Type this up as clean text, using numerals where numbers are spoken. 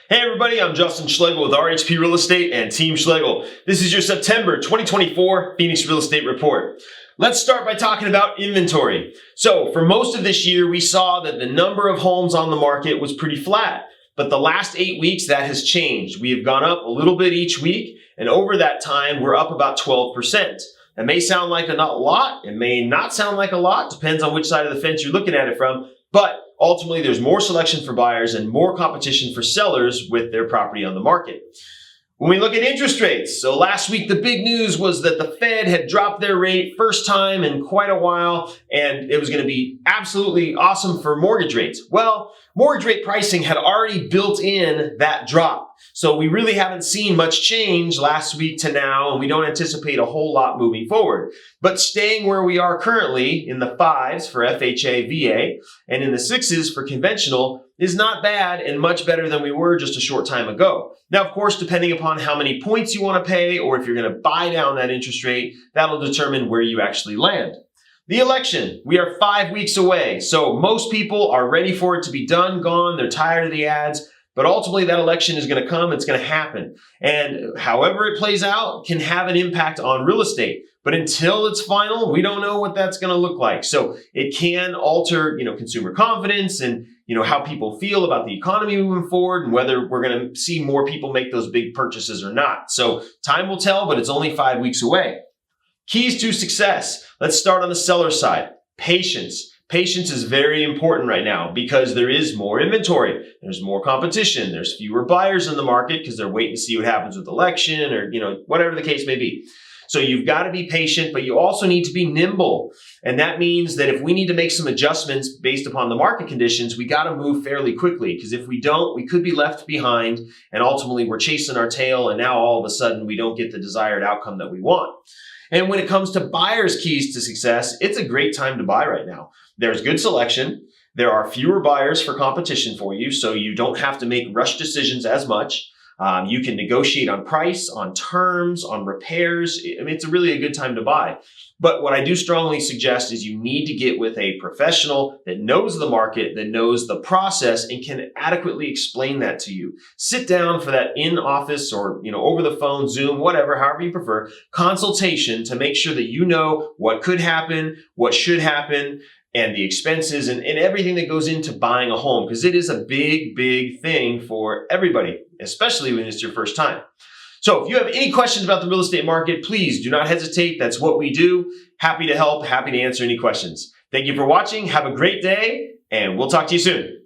Hey everybody, I'm Justin Schlegel with RHP Real Estate and Team Schlegel. This is your September 2024 Phoenix Real Estate Report. Let's start by talking about inventory. So for most of this year, we saw that the number of homes on the market was pretty flat. But the last 8 weeks, that has changed. We have gone up a little bit each week, and over that time, we're up about 12%. That may sound like a lot, it may not sound like a lot, depends on which side of the fence you're looking at it from, but ultimately there's more selection for buyers and more competition for sellers with their property on the market. When we look at interest rates, so last week the big news was that the Fed had dropped their rate first time in quite a while, and it was going to be absolutely awesome for mortgage rates. Well, mortgage rate pricing had already built in that drop. So we really haven't seen much change last week to now, and we don't anticipate a whole lot moving forward. But staying where we are currently in the 5s for FHA, VA, and in the 6s for conventional is not bad and much better than we were just a short time ago. Now, of course, depending upon how many points you want to pay or if you're going to buy down that interest rate, that'll determine where you actually land. The election, we are 5 weeks away, so most people are ready for it to be done, gone, they're tired of the ads. But ultimately, that election is going to come, it's going to happen. And however it plays out can have an impact on real estate. But until it's final, we don't know what that's going to look like. So it can alter, consumer confidence and, how people feel about the economy moving forward and whether we're going to see more people make those big purchases or not. So time will tell, but it's only 5 weeks away. Keys to success. Let's start on the seller side. Patience. Patience is very important right now because there is more inventory. There's more competition. There's fewer buyers in the market because they're waiting to see what happens with the election or, whatever the case may be. So you've got to be patient, but you also need to be nimble. And that means that if we need to make some adjustments based upon the market conditions, we got to move fairly quickly because if we don't, we could be left behind and ultimately we're chasing our tail and now all of a sudden we don't get the desired outcome that we want. And when it comes to buyers' keys to success, it's a great time to buy right now. There's good selection. There are fewer buyers for competition for you, so you don't have to make rush decisions as much. You can negotiate on price, on terms, on repairs. It's really a good time to buy. But what I do strongly suggest is you need to get with a professional that knows the market, that knows the process, and can adequately explain that to you. Sit down for that in-office or over the phone, Zoom, whatever, however you prefer, consultation to make sure that you know what could happen, what should happen, and the expenses and everything that goes into buying a home, because it is a big, big thing for everybody, especially when it's your first time. So if you have any questions about the real estate market, please do not hesitate. That's what we do. Happy to help, happy to answer any questions. Thank you for watching. Have a great day, and we'll talk to you soon.